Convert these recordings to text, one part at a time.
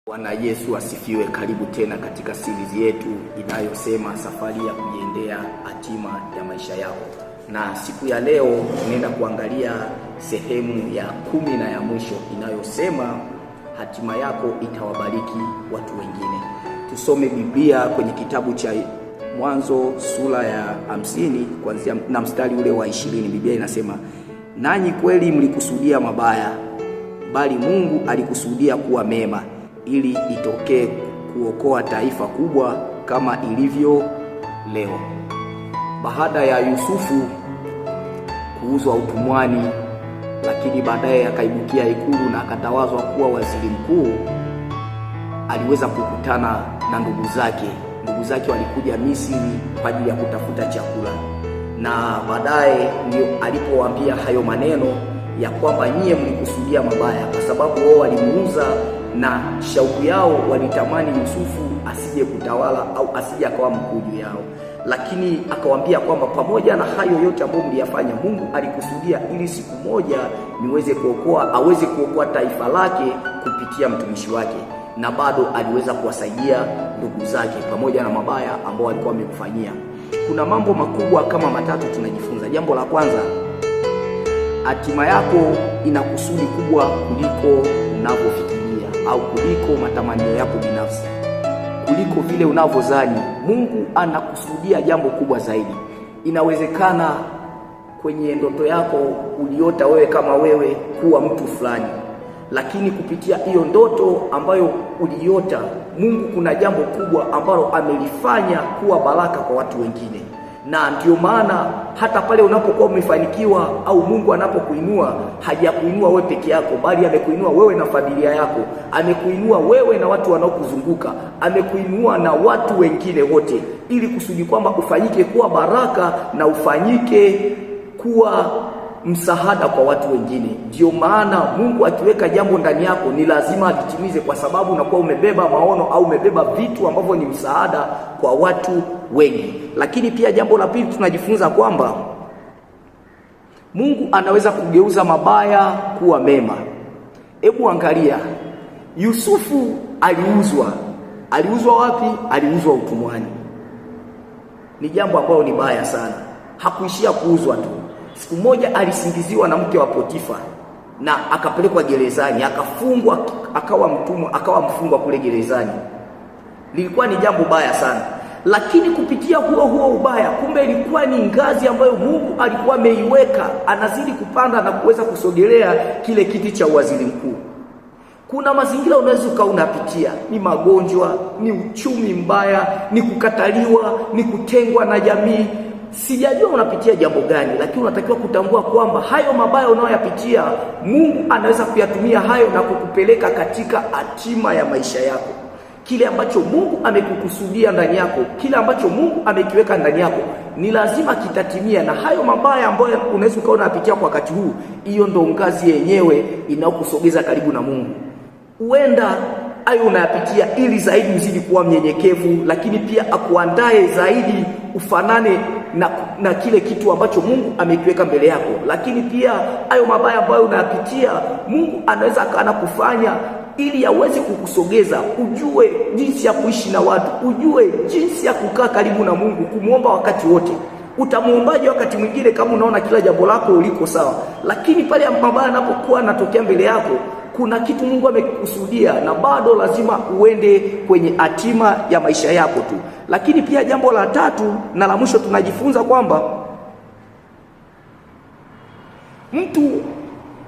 Bwana Yesu asifiwe. Karibu tena katika series yetu inayosema safari ya kujiendea hatima ya maisha yako. Na siku ya leo tunaenda kuangalia sehemu ya 10 na ya mwisho inayosema hatima yako itawabariki watu wengine. Tusome Biblia kwenye kitabu cha Mwanzo sura ya 50 kuanzia na mstari ule wa 20. Biblia inasema, nanyi kweli mlikusudia mabaya, bali Mungu alikusudia kuwa mema, ili itokee kuokoa taifa kubwa kama ilivyo leo. Baada ya Yusufu kuuzwa utumwani, lakini baadaye akaibukia ikulu na akatawazwa kuwa waziri mkuu, aliweza kukutana na ndugu zake. Ndugu zake walikuja Misri kwa ajili ya kutafuta chakula, na baadaye ndio alipowaambia hayo maneno ya kwamba nyie mlikusudia mabaya, kwa sababu wao walimuuza na shauku yao walitamani Yusufu asije kutawala au asije akawa mkuu juu yao. Lakini akawaambia kwamba pamoja na hayo yote ambayo mliyafanya, Mungu alikusudia ili siku moja aweze kuokoa taifa lake kupitia mtumishi wake, na bado aliweza kuwasaidia ndugu zake pamoja na mabaya ambao walikuwa wamekufanyia. Kuna mambo makubwa kama matatu tunajifunza. Jambo la kwanza, hatima yako ina kusudi kubwa kuliko unavyofikiria au kuliko matamanio yako binafsi, kuliko vile unavyozani. Mungu anakusudia jambo kubwa zaidi. Inawezekana kwenye ndoto yako uliota wewe kama wewe kuwa mtu fulani, lakini kupitia hiyo ndoto ambayo uliota, Mungu kuna jambo kubwa ambalo amelifanya kuwa baraka kwa watu wengine. Na ndio maana hata pale unapokuwa umefanikiwa au Mungu anapokuinua, hajakuinua wewe peke yako, bali amekuinua wewe na familia yako, amekuinua wewe na watu wanaokuzunguka, amekuinua na watu wengine wote, ili kusudi kwamba ufanyike kuwa baraka na ufanyike kuwa msaada kwa watu wengine. Ndio maana Mungu akiweka jambo ndani yako ni lazima litimize, kwa sababu unakuwa umebeba maono au umebeba vitu ambavyo ni msaada kwa watu wengi. Lakini pia jambo la pili tunajifunza kwamba Mungu anaweza kugeuza mabaya kuwa mema. Hebu angalia, Yusufu aliuzwa wapi? Aliuzwa utumwani. Ni jambo ambalo ni baya sana. Hakuishia kuuzwa tu. Siku moja alisingiziwa na mke wa Potifa na akapelekwa gerezani, akafungwa, akawa mtumwa, akawa mfungwa kule gerezani. Lilikuwa ni jambo baya sana, lakini kupitia huo ubaya, kumbe ilikuwa ni ngazi ambayo Mungu alikuwa ameiweka, anazidi kupanda na kuweza kusogelea kile kiti cha waziri mkuu. Kuna mazingira unaweza unapitia, ni magonjwa, ni uchumi mbaya, ni kukataliwa, ni kutengwa na jamii. Sijajua unapitia jambo gani, lakini unatakiwa kutambua kwamba hayo mabaya unayoyapitia, Mungu anaweza kuyatumia hayo na kukupeleka katika hatima ya maisha yako. Kile ambacho Mungu amekukusudia ndani yako, kile ambacho Mungu amekiweka ndani yako, ni lazima kitatimia. Na hayo mabaya ambayo unaweza ukaona unapitia kwa wakati huu, hiyo ndo ngazi yenyewe inayokusogeza karibu na Mungu. Huenda hayo unayapitia ili zaidi uzidi kuwa mnyenyekevu, lakini pia akuandae zaidi ufanane na kile kitu ambacho Mungu amekiweka mbele yako. Lakini pia hayo mabaya ambayo unayapitia, Mungu anaweza kufanya ili aweze kukusogeza, ujue jinsi ya kuishi na watu, ujue jinsi ya kukaa karibu na Mungu, kumuomba wakati wote. Utamuombaje wakati mwingine kama unaona kila jambo lako liko sawa? Lakini pale mabaya yanapokuwa yanatokea mbele yako, kuna kitu Mungu amekusudia, na bado lazima uende kwenye hatima ya maisha yako tu. Lakini pia jambo la tatu na la mwisho tunajifunza kwamba mtu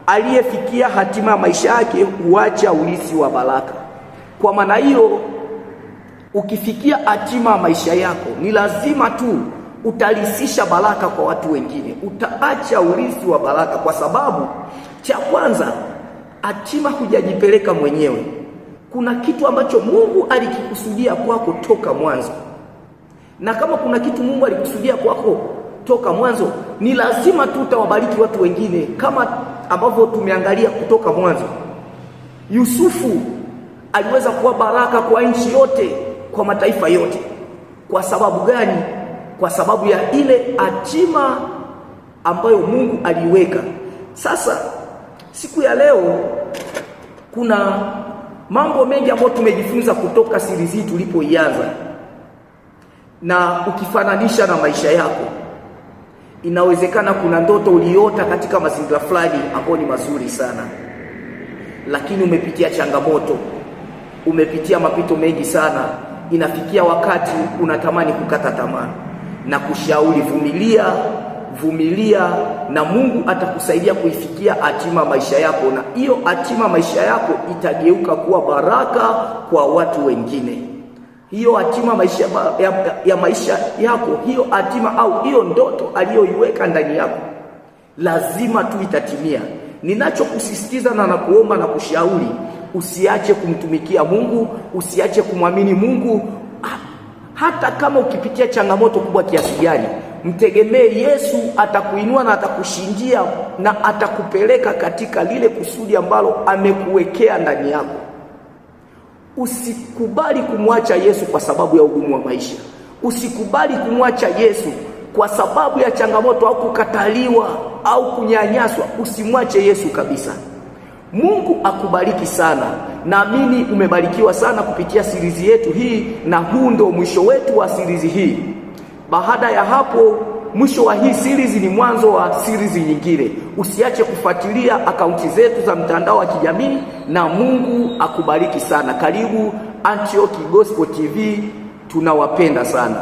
aliyefikia hatima ya maisha yake huacha urithi wa baraka. Kwa maana hiyo, ukifikia hatima ya maisha yako, ni lazima tu utalisisha baraka kwa watu wengine, utaacha urithi wa baraka. Kwa sababu cha kwanza, hatima hujajipeleka mwenyewe. Kuna kitu ambacho Mungu alikikusudia kwako toka mwanzo, na kama kuna kitu Mungu alikusudia kwako toka mwanzo, ni lazima tu utawabariki watu wengine, kama ambavyo tumeangalia kutoka mwanzo. Yusufu aliweza kuwa baraka kwa nchi yote, kwa mataifa yote. Kwa sababu gani? Kwa sababu ya ile hatima ambayo Mungu aliweka. Sasa siku ya leo kuna Mambo mengi ambayo tumejifunza kutoka series hii tulipoianza, na ukifananisha na maisha yako, inawezekana kuna ndoto uliota katika mazingira fulani ambayo ni mazuri sana, lakini umepitia changamoto, umepitia mapito mengi sana, inafikia wakati unatamani kukata tamaa. Na kushauri, vumilia na Mungu atakusaidia kuifikia hatima maisha yako, na hiyo hatima maisha yako itageuka kuwa baraka kwa watu wengine. Hiyo hatima ya maisha yako, hiyo hatima au hiyo ndoto aliyoiweka ndani yako, lazima tu itatimia. Ninachokusisitiza na nakuomba na kushauri, usiache kumtumikia Mungu, usiache kumwamini Mungu. Hata kama ukipitia changamoto kubwa kiasi gani, mtegemee Yesu, atakuinua na atakushindia na atakupeleka katika lile kusudi ambalo amekuwekea ndani yako. Usikubali kumwacha Yesu kwa sababu ya ugumu wa maisha. Usikubali kumwacha Yesu kwa sababu ya changamoto au kukataliwa au kunyanyaswa. Usimwache Yesu kabisa. Mungu akubariki sana. Naamini umebarikiwa sana kupitia series yetu hii, na huu ndo mwisho wetu wa series hii. Baada ya hapo, mwisho wa hii series ni mwanzo wa series nyingine. Usiache kufuatilia akaunti zetu za mtandao wa kijamii, na Mungu akubariki sana. Karibu Antioch Gospel TV, tunawapenda sana.